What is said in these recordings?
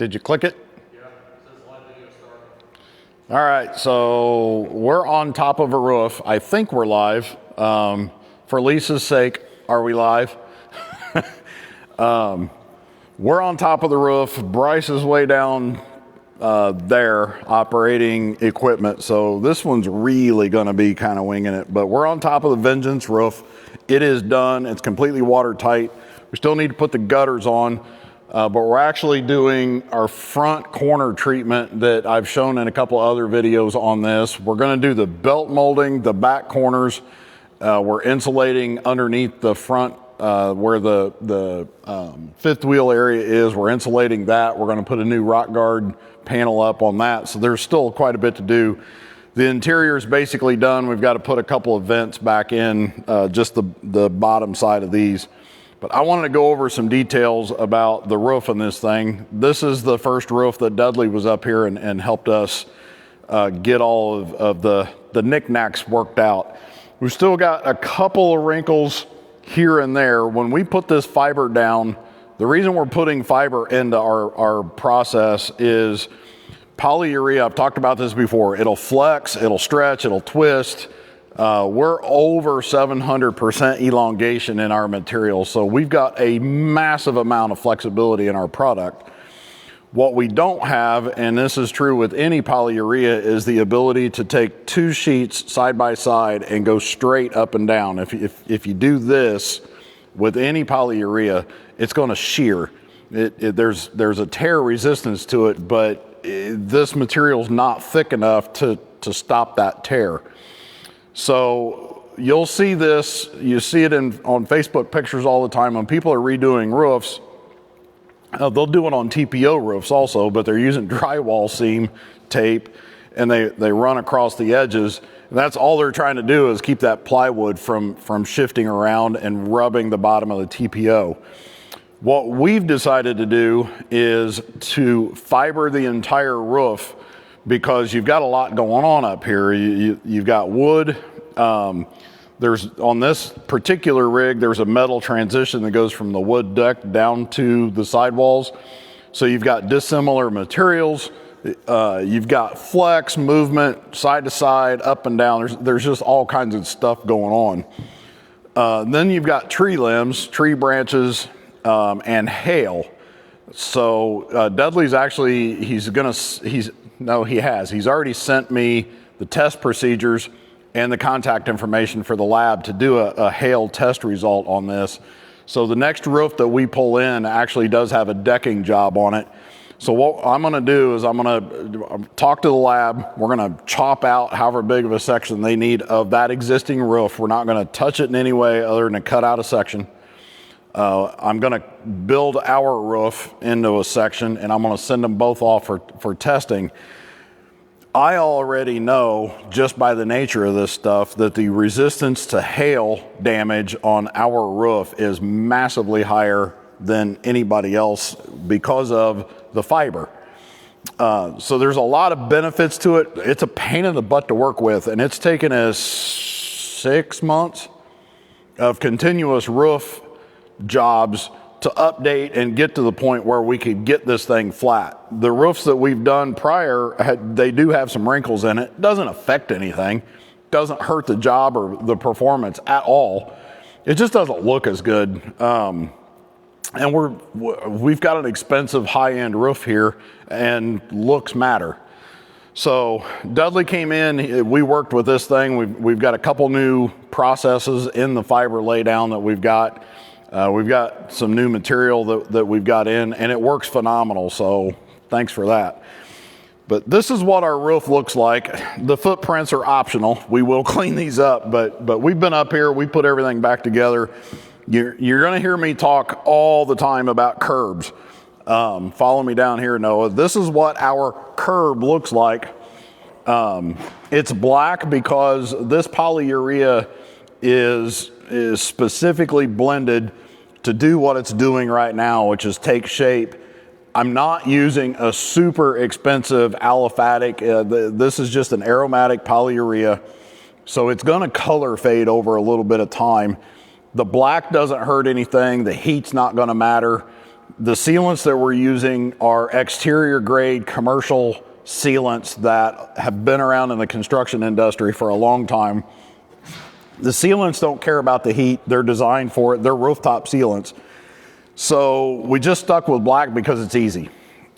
Did you click it? Yeah, it says live video starting. All right, so we're on top of a roof. I think we're live. For Lisa's sake, are we live? We're on top of the roof. Bryce is way down there operating equipment. So this one's really going to be kind of winging it. But we're on top of the Vengeance roof. It is done. It's completely watertight. We still need to put the gutters on. But we're actually doing our front corner treatment that I've shown in a couple other videos on this. We're going to do the belt molding, the back corners. We're insulating underneath the front where the fifth wheel area is. We're insulating that. We're going to put a new rock guard panel up on that. So there's still quite a bit to do. The interior is basically done. We've got to put a couple of vents back in, just the bottom side of these. But I wanted to go over some details about the roof on this thing. This is the first roof that Dudley was up here and helped us get all of the knickknacks worked out. We've still got a couple of wrinkles here and there. When we put this fiber down, the reason we're putting fiber into our process is polyurea. I've talked about this before. It'll flex, it'll stretch, it'll twist. We're over 700% elongation in our material, so we've got a massive amount of flexibility in our product. What we don't have, and this is true with any polyurea, is the ability to take two sheets side by side and go straight up and down. If you do this with any polyurea, it's going to shear. There's a tear resistance to it, but this material's not thick enough to stop that tear. So you'll see this, you see it on Facebook pictures all the time when people are redoing roofs. They'll do it on TPO roofs also, but they're using drywall seam tape and they run across the edges. And that's all they're trying to do is keep that plywood from shifting around and rubbing the bottom of the TPO. What we've decided to do is to fiber the entire roof, because you've got a lot going on up here. You've got wood. There's on this particular rig, there's a metal transition that goes from the wood deck down to the sidewalls. So you've got dissimilar materials. You've got flex, movement, side to side, up and down. There's just all kinds of stuff going on. Then you've got tree limbs, tree branches, and hail. So Dudley's actually, he's already sent me the test procedures and the contact information for the lab to do a hail test result on this. So the next roof that we pull in actually does have a decking job on it. So what I'm gonna do is I'm gonna talk to the lab. We're gonna chop out however big of a section they need of that existing roof. We're not gonna touch it in any way other than to cut out a section. I'm gonna build our roof into a section and I'm gonna send them both off for testing. I already know, just by the nature of this stuff, that the resistance to hail damage on our roof is massively higher than anybody else because of the fiber. So there's a lot of benefits to it. It's a pain in the butt to work with, and it's taken us 6 months of continuous roof jobs to update and get to the point where we could get this thing flat. The roofs that we've done prior, they do have some wrinkles in it. Doesn't affect anything. Doesn't hurt the job or the performance at all. It just doesn't look as good. And we've got an expensive high-end roof here, and looks matter. So Dudley came in, we worked with this thing. We've got a couple new processes in the fiber laydown that we've got. We've got some new material that we've got in, and it works phenomenal, so thanks for that. But this is what our roof looks like. The footprints are optional. We will clean these up, but we've been up here, we put everything back together. You're gonna hear me talk all the time about curbs. Follow me down here, Noah. This is what our curb looks like. It's black because this polyurea is specifically blended to do what it's doing right now, which is take shape. I'm not using a super expensive aliphatic. This is just an aromatic polyurea. So it's gonna color fade over a little bit of time. The black doesn't hurt anything. The heat's not gonna matter. The sealants that we're using are exterior grade commercial sealants that have been around in the construction industry for a long time. The sealants don't care about the heat. They're designed for it. They're rooftop sealants. So we just stuck with black because it's easy.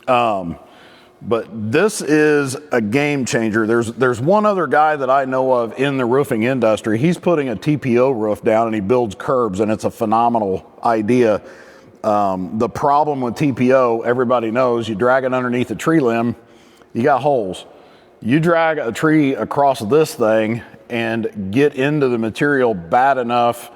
But this is a game changer. There's one other guy that I know of in the roofing industry. He's putting a TPO roof down and he builds curbs, and it's a phenomenal idea. The problem with TPO, everybody knows, you drag it underneath a tree limb, you got holes. You drag a tree across this thing and get into the material bad enough,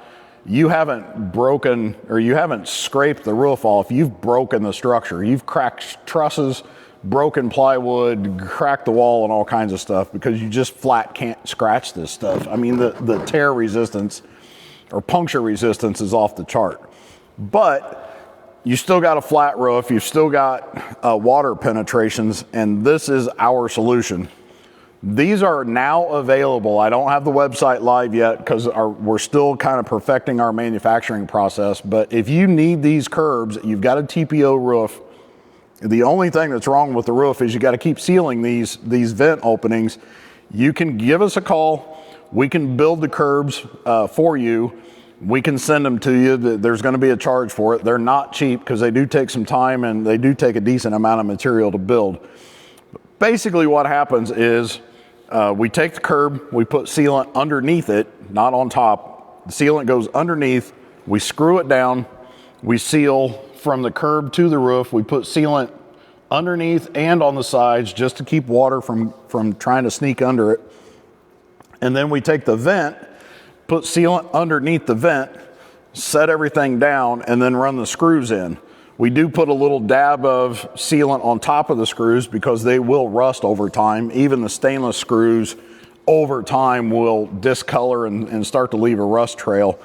you haven't broken or you haven't scraped the roof off, you've broken the structure. You've cracked trusses, broken plywood, cracked the wall, and all kinds of stuff because you just flat can't scratch this stuff. I mean, the tear resistance or puncture resistance is off the chart. But you still got a flat roof, you've still got water penetrations, and this is our solution. These are now available. I don't have the website live yet because we're still kind of perfecting our manufacturing process, but if you need these curbs, you've got a TPO roof. The only thing that's wrong with the roof is you got to keep sealing these vent openings. You can give us a call. We can build the curbs for you. We can send them to you. There's going to be a charge for it. They're not cheap because they do take some time and they do take a decent amount of material to build. Basically what happens is we take the curb, we put sealant underneath it, not on top. The sealant goes underneath, we screw it down, we seal from the curb to the roof. We put sealant underneath and on the sides just to keep water from trying to sneak under it. And then we take the vent, put sealant underneath the vent, set everything down, and then run the screws in. We do put a little dab of sealant on top of the screws because they will rust over time. Even the stainless screws over time will discolor and start to leave a rust trail.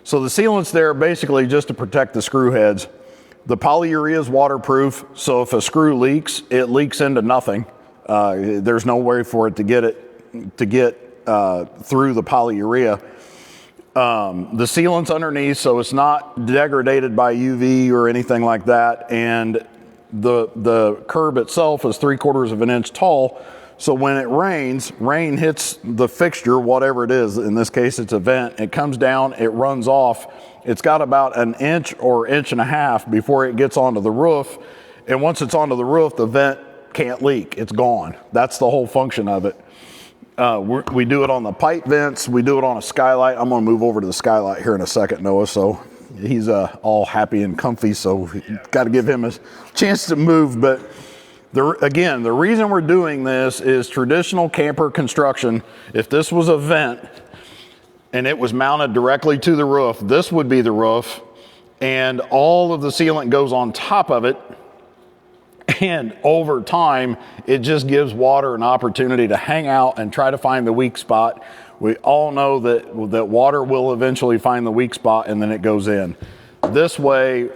So the sealant's there basically just to protect the screw heads. The polyurea is waterproof, so if a screw leaks, it leaks into nothing. There's no way for it to get through the polyurea. The sealant's underneath, so it's not degraded by UV or anything like that. And the curb itself is 3/4 of an inch tall. So when it rains, rain hits the fixture, whatever it is. In this case, it's a vent. It comes down, it runs off. It's got about an inch or inch and a half before it gets onto the roof. And once it's onto the roof, the vent can't leak. It's gone. That's the whole function of it. We do it on the pipe vents. We do it on a skylight. I'm going to move over to the skylight here in a second, Noah. So he's all happy and comfy. So got to give him a chance to move. But again, the reason we're doing this is traditional camper construction. If this was a vent and it was mounted directly to the roof, this would be the roof. And all of the sealant goes on top of it. And over time, it just gives water an opportunity to hang out and try to find the weak spot. We all know that water will eventually find the weak spot and then it goes in. This way,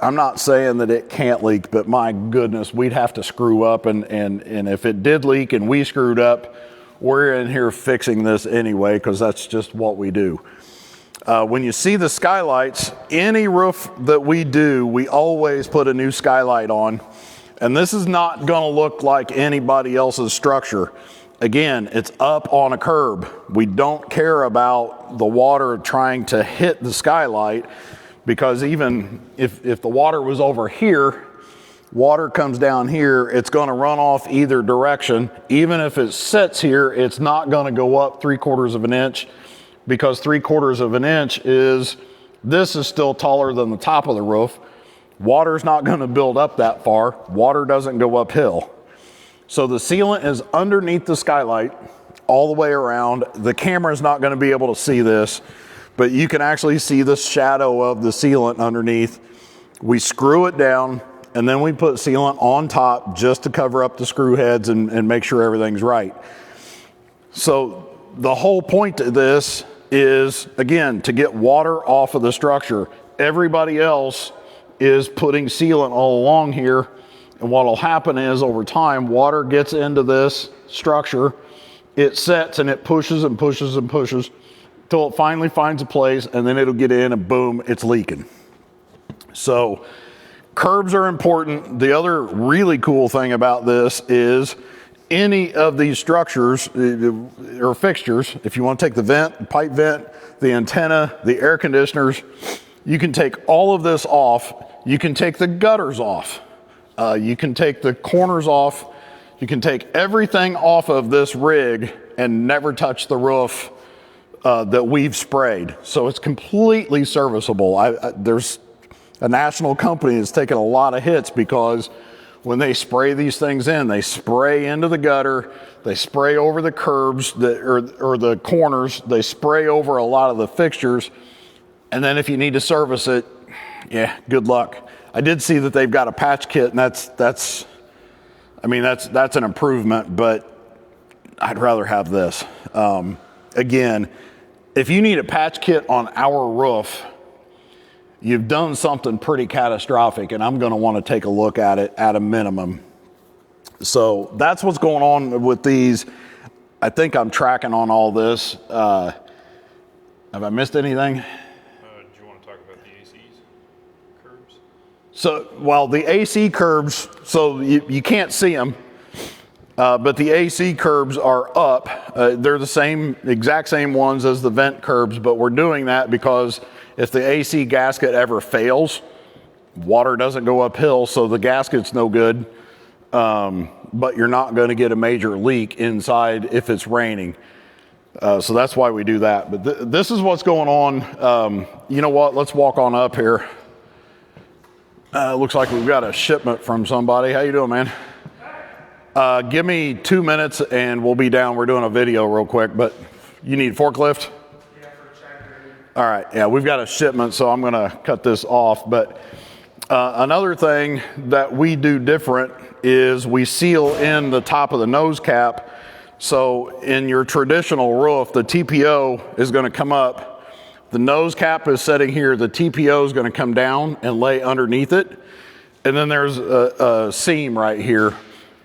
I'm not saying that it can't leak, but my goodness, we'd have to screw up. And if it did leak and we screwed up, we're in here fixing this anyway because that's just what we do. When you see the skylights, any roof that we do, we always put a new skylight on. And this is not going to look like anybody else's structure. Again, it's up on a curb. We don't care about the water trying to hit the skylight because even if the water was over here, water comes down here, it's going to run off either direction. Even if it sits here, it's not going to go up 3/4 of an inch. Because 3/4 of an inch this is still taller than the top of the roof. Water's not going to build up that far. Water doesn't go uphill. So the sealant is underneath the skylight all the way around. The camera's not going to be able to see this, but you can actually see the shadow of the sealant underneath. We screw it down and then we put sealant on top just to cover up the screw heads and make sure everything's right. So the whole point to this is, again, to get water off of the structure. Everybody else is putting sealant all along here, and what will happen is over time, water gets into this structure, it sets and it pushes and pushes and pushes till it finally finds a place, and then it'll get in and boom, it's leaking. So curbs are important. The other really cool thing about this is any of these structures or fixtures, if you want to take the vent, the pipe vent, the antenna, the air conditioners, you can take all of this off. You can take the gutters off. You can take the corners off. You can take everything off of this rig and never touch the roof that we've sprayed. So it's completely serviceable. There's a national company that's taken a lot of hits because when they spray these things in, they spray into the gutter, they spray over the curbs or the corners, they spray over a lot of the fixtures, and then if you need to service it, yeah, good luck. I did see that they've got a patch kit, and that's an improvement, but I'd rather have this. Again, if you need a patch kit on our roof, you've done something pretty catastrophic, and I'm going to want to take a look at it at a minimum. So that's what's going on with these. I think I'm tracking on all this. Have I missed anything? Do you want to talk about the AC's curbs? So, well, the AC curbs, so you can't see them, but the AC curbs are up. They're the exact same ones as the vent curbs, but we're doing that because if the AC gasket ever fails, water doesn't go uphill, so the gasket's no good, but you're not going to get a major leak inside if it's raining. So that's why we do that. But this is what's going on. You know what? Let's walk on up here. Looks like we've got a shipment from somebody. How you doing, man? Give me 2 minutes and we'll be down. We're doing a video real quick, but you need forklift? All right, yeah, we've got a shipment, so I'm gonna cut this off. But another thing that we do different is we seal in the top of the nose cap. So in your traditional roof, the TPO is gonna come up. The nose cap is sitting here, the TPO is gonna come down and lay underneath it. And then there's a seam right here.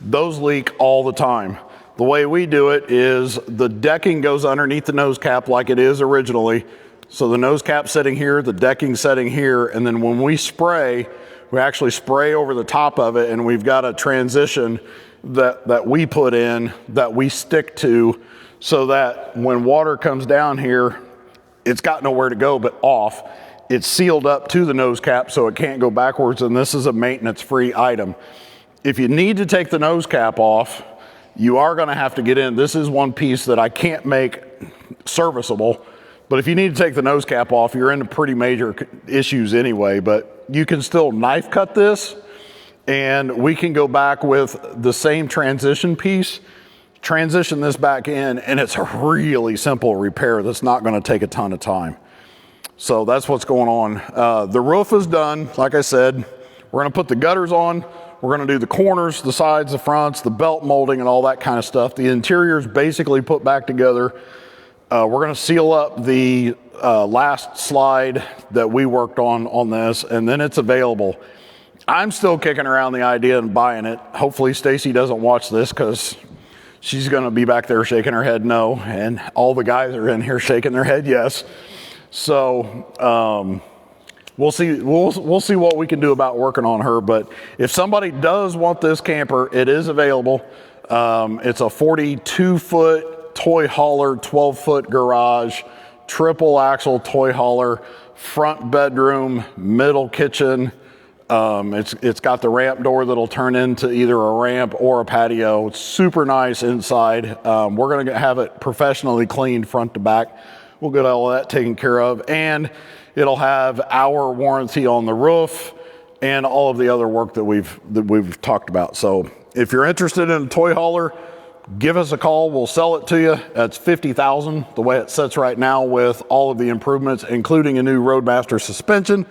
Those leak all the time. The way we do it is the decking goes underneath the nose cap like it is originally. So the nose cap setting here, the decking setting here, and then when we spray, we actually spray over the top of it, and we've got a transition that we put in that we stick to so that when water comes down here, it's got nowhere to go but off. It's sealed up to the nose cap so it can't go backwards, and this is a maintenance-free item. If you need to take the nose cap off, you are gonna have to get in. This is one piece that I can't make serviceable. But if you need to take the nose cap off, you're into pretty major issues anyway, but you can still knife cut this, and we can go back with the same transition piece, transition this back in, and it's a really simple repair that's not gonna take a ton of time. So that's what's going on. The roof is done, like I said. We're gonna put the gutters on, we're gonna do the corners, the sides, the fronts, the belt molding, and all that kind of stuff. The interior's basically put back together. We're going to seal up the last slide that we worked on this, and then it's available. I'm still kicking around the idea of buying it. Hopefully Stacy doesn't watch this because she's going to be back there shaking her head no, and all the guys are in here shaking their head yes. So we'll see. We'll see what we can do about working on her. But if somebody does want this camper, it is available. It's a 42-foot toy hauler, 12-foot garage, triple axle toy hauler, front bedroom, middle kitchen. It's got the ramp door that'll turn into either a ramp or a patio. It's super nice inside. We're gonna have it professionally cleaned front to back. We'll get all of that taken care of, and it'll have our warranty on the roof and all of the other work that we've talked about. So if you're interested in a toy hauler, give us a call. We'll sell it to you. That's $50,000 the way it sits right now with all of the improvements, including a new Roadmaster suspension.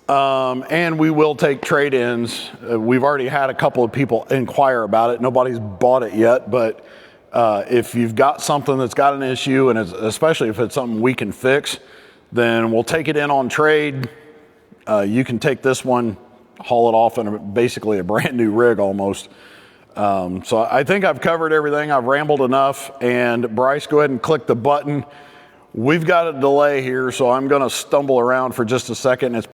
And we will take trade-ins. We've already had a couple of people inquire about it. Nobody's bought it yet, but if you've got something that's got an issue, and especially if it's something we can fix, then we'll take it in on trade. You can take this one, haul it off in basically a brand new rig almost. So I think I've covered everything. I've rambled enough. And Bryce, go ahead and click the button. We've got a delay here, so I'm going to stumble around for just a second. It's